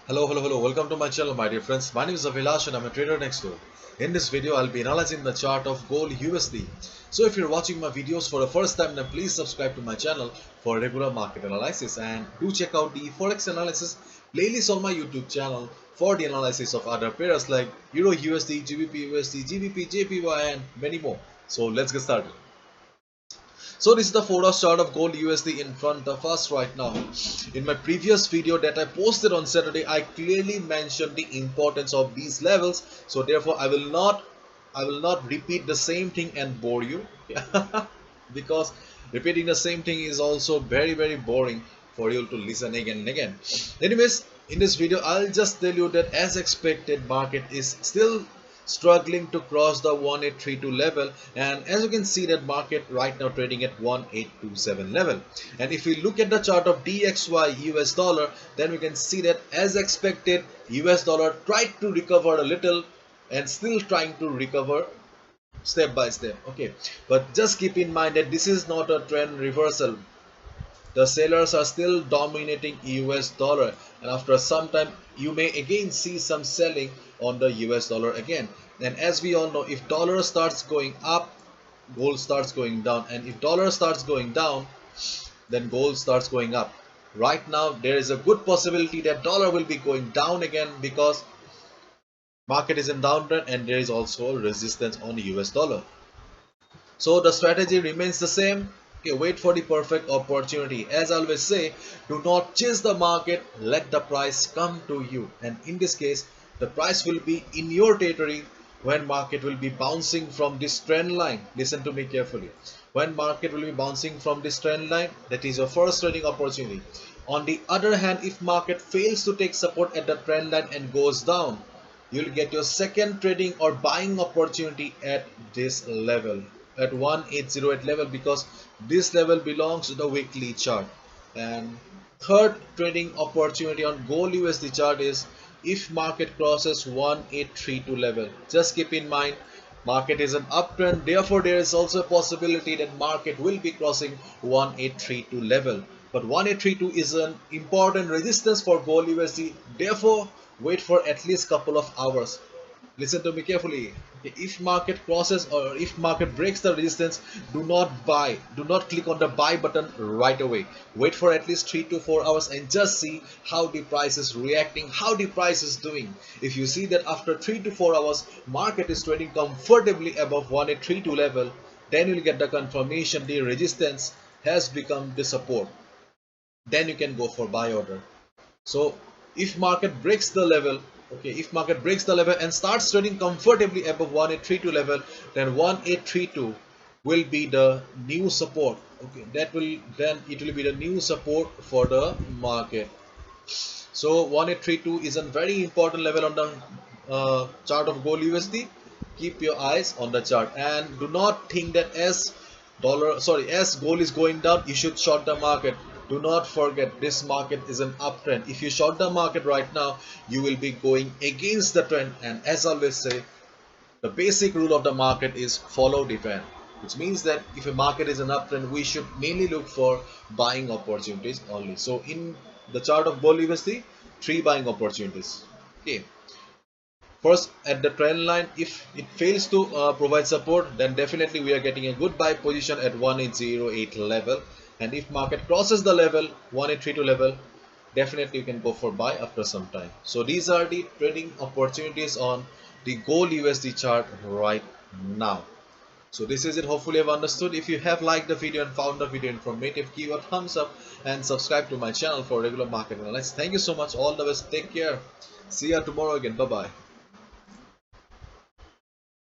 Hello. Welcome to my channel, my dear friends. My name is Avilash and I'm a trader next door. In this video, I'll be analyzing the chart of gold USD. So if you're watching my videos for the first time, then please subscribe to my channel for regular market analysis and do check out the Forex analysis playlist on my YouTube channel for the analysis of other pairs like Euro USD, GBP USD, GBP, JPY and many more. So let's get started. So this is the 4-hour chart of gold USD in front of us right now. In my previous video that I posted on Saturday, I clearly mentioned the importance of these levels. So therefore I will not repeat the same thing and bore you because repeating the same thing is also very boring for you to listen again and again. Anyways, in this video I'll just tell you that as expected, market is still struggling to cross the 1832 level, and as you can see that market right now trading at 1827 level. And if we look at the chart of DXY US dollar, then we can see that as expected US dollar tried to recover a little and still trying to recover step by step. Okay, but just keep in mind that this is not a trend reversal. The sellers are still dominating US dollar, and after some time you may again see some selling on the US dollar again. And as we all know, if dollar starts going up, gold starts going down, and if dollar starts going down, then gold starts going up. Right now there is a good possibility that dollar will be going down again because market is in downtrend and there is also resistance on the US dollar. So the strategy remains the same. Okay, wait for the perfect opportunity. As I always say, do not chase the market, let the price come to you. And in this case, the price will be in your territory when market will be bouncing from this trend line. Listen to me carefully. When market will be bouncing from this trend line, that is your first trading opportunity. On the other hand, if market fails to take support at the trend line and goes down, you'll get your second trading or buying opportunity at this level, at 1808 level, because this level belongs to the weekly chart. And third trading opportunity on gold USD chart is if market crosses 1832 level. Just keep in mind, market is an uptrend, therefore there is also a possibility that market will be crossing 1832 level. But 1832 is an important resistance for gold USD, therefore wait for at least couple of hours. Listen to me carefully. If market crosses or if market breaks the resistance, do not buy. Do not click on the buy button right away. Wait for at least 3 to 4 hours and just see how the price is reacting, how the price is doing. If you see that after 3 to 4 hours, market is trading comfortably above 1832 level, then you'll get the confirmation the resistance has become the support. Then you can go for buy order. So if market breaks the level, okay, if market breaks the level and starts trading comfortably above 1832 level, then 1832 will be the new support. Okay, then it will be the new support for the market. So 1832 is a very important level on the chart of gold USD. Keep your eyes on the chart and do not think that as gold is going down, you should short the market. Do not forget, this market is an uptrend. If you short the market right now, you will be going against the trend. And as I always say, the basic rule of the market is follow the trend, which means that if a market is an uptrend, we should mainly look for buying opportunities only. So in the chart of gold USD, 3 buying opportunities. Okay. First, at the trend line, if it fails to provide support, then definitely we are getting a good buy position at 1808 level. And if market crosses the level 1832 level, definitely you can go for buy after some time. So these are the trading opportunities on the gold USD chart right now. So this is it. Hopefully you have understood. If you have liked the video and found the video informative, give a thumbs up and subscribe to my channel for regular market analysis. Thank you so much. All the best. Take care. See you tomorrow again. Bye bye.